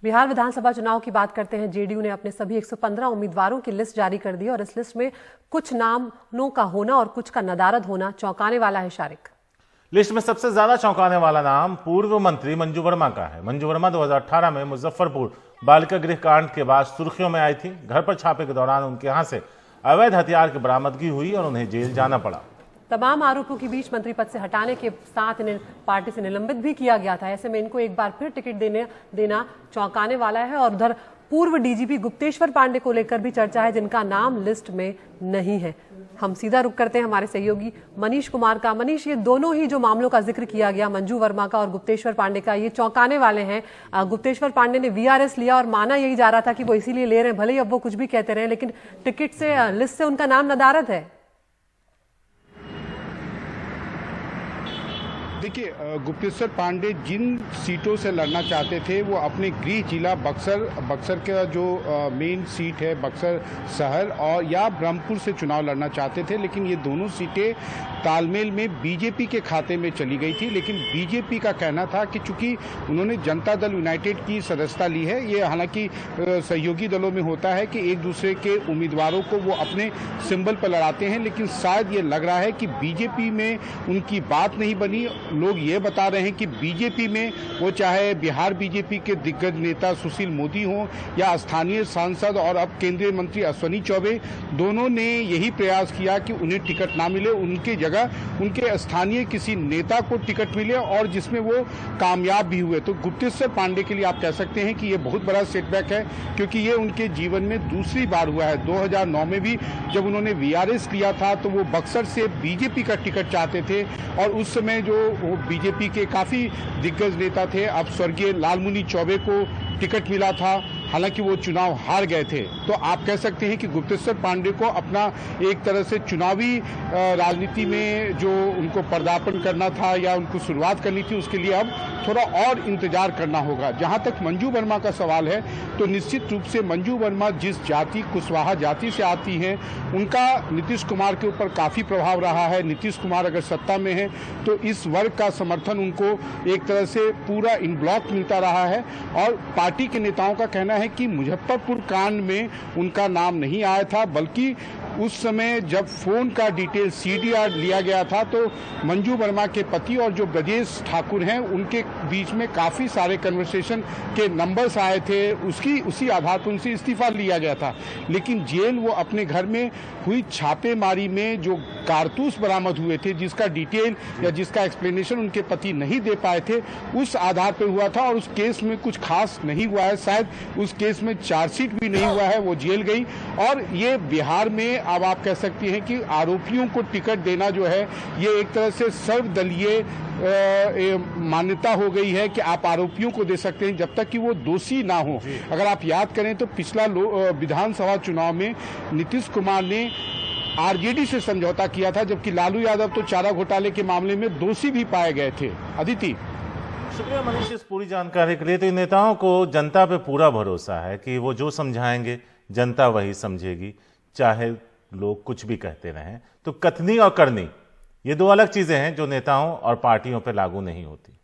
बिहार विधानसभा चुनाव की बात करते हैं। जेडीयू ने अपने सभी 115 उम्मीदवारों की लिस्ट जारी कर दी और इस लिस्ट में कुछ नामों का होना और कुछ का नदारद होना चौंकाने वाला है। शारिक, लिस्ट में सबसे ज्यादा चौंकाने वाला नाम पूर्व मंत्री मंजू वर्मा का है। मंजू वर्मा 2018 में मुजफ्फरपुर बालिका गृह कांड के बाद सुर्खियों में आई थी। घर पर छापे के दौरान उनके यहां से अवैध हथियार की बरामदगी हुई और उन्हें जेल जाना पड़ा। तमाम आरोपों के बीच मंत्री पद से हटाने के साथ इन्हें पार्टी से निलंबित भी किया गया था। ऐसे में इनको एक बार फिर टिकट देना चौंकाने वाला है। और उधर पूर्व डीजीपी गुप्तेश्वर पांडे को लेकर भी चर्चा है, जिनका नाम लिस्ट में नहीं है। हम सीधा रुख करते हैं हमारे सहयोगी मनीष कुमार का। मनीष, ये दोनों ही जो मामलों का जिक्र किया गया, मंजू वर्मा का और गुप्तेश्वर पांडे का, ये चौंकाने वाले हैं। गुप्तेश्वर पांडे ने वीआरएस लिया और माना यही जा रहा था कि वो इसीलिए ले रहे हैं, भले ही अब वो कुछ भी कहते रहे, लेकिन टिकट से लिस्ट से उनका नाम नदारद है। देखिए, गुप्तेश्वर पांडे जिन सीटों से लड़ना चाहते थे वो अपने गृह जिला बक्सर का जो मेन सीट है बक्सर शहर और या ब्रह्मपुर से चुनाव लड़ना चाहते थे, लेकिन ये दोनों सीटें तालमेल में बीजेपी के खाते में चली गई थी। लेकिन बीजेपी का कहना था कि चूंकि उन्होंने जनता दल यूनाइटेड की सदस्यता ली है, ये हालांकि सहयोगी दलों में होता है कि एक दूसरे के उम्मीदवारों को वो अपने सिंबल पर लड़ाते हैं, लेकिन शायद ये लग रहा है कि बीजेपी में उनकी बात नहीं बनी। लोग ये बता रहे हैं कि बीजेपी में वो चाहे बिहार बीजेपी के दिग्गज नेता सुशील मोदी हों या स्थानीय सांसद और अब केंद्रीय मंत्री अश्विनी चौबे, दोनों ने यही प्रयास किया कि उन्हें टिकट ना मिले, उनके जगह उनके स्थानीय किसी नेता को टिकट मिले और जिसमें वो कामयाब भी हुए। तो गुप्तेश्वर पांडे के लिए आप कह सकते हैं कि ये बहुत बड़ा सेटबैक है, क्योंकि ये उनके जीवन में दूसरी बार हुआ है। 2009 में भी जब उन्होंने वीआरएस लिया था तो वो बक्सर से बीजेपी का टिकट चाहते थे और उस समय जो बीजेपी के काफी दिग्गज नेता थे, अब स्वर्गीय लालमुनि चौबे को टिकट मिला था, हालांकि वो चुनाव हार गए थे। तो आप कह सकते हैं कि गुप्तेश्वर पांडे को अपना एक तरह से चुनावी राजनीति में जो उनको पदार्पण करना था या उनको शुरुआत करनी थी, उसके लिए अब थोड़ा और इंतजार करना होगा। जहां तक मंजू वर्मा का सवाल है, तो निश्चित रूप से मंजू वर्मा जिस जाति कुशवाहा जाति से आती हैं, उनका नीतीश कुमार के ऊपर काफी प्रभाव रहा है। नीतीश कुमार अगर सत्ता में है तो इस वर्ग का समर्थन उनको एक तरह से पूरा इन ब्लॉक मिलता रहा है। और पार्टी के नेताओं का कहना है कि मुजफ्फरपुर कांड में उनका नाम नहीं आया था, बल्कि उस समय जब फोन का डिटेल सीडीआर लिया गया था तो मंजू वर्मा के पति और जो ब्रजेश ठाकुर हैं उनके बीच में काफी सारे कन्वर्सेशन के नंबर्स आए थे। उसी आधार पर उनसे इस्तीफा लिया गया था। लेकिन जेल वो अपने घर में हुई छापेमारी में जो कारतूस बरामद हुए थे, जिसका डिटेल या जिसका एक्सप्लेनेशन उनके पति नहीं दे पाए थे, उस आधार पर हुआ था। और उस केस में कुछ खास नहीं हुआ है, शायद उस केस में चार्जशीट भी नहीं हुआ है, वो जेल गई। और ये बिहार में अब आप कह सकती हैं कि आरोपियों को टिकट देना जो है, ये एक तरह से सर्वदलीय मान्यता हो गई है कि आप आरोपियों को दे सकते हैं जब तक कि वो दोषी ना हो। अगर आप याद करें तो पिछला विधानसभा चुनाव में नीतीश कुमार ने आरजेडी से समझौता किया था, जबकि लालू यादव तो चारा घोटाले के मामले में दोषी भी पाए गए थे। अदिति, शुक्रिया मनीष इस पूरी जानकारी के लिए। तो इन नेताओं को जनता पे पूरा भरोसा है कि वो जो समझाएंगे जनता वही समझेगी, चाहे लोग कुछ भी कहते रहें। तो कथनी और करनी, ये दो अलग चीजें हैं जो नेताओं और पार्टियों पर लागू नहीं होती।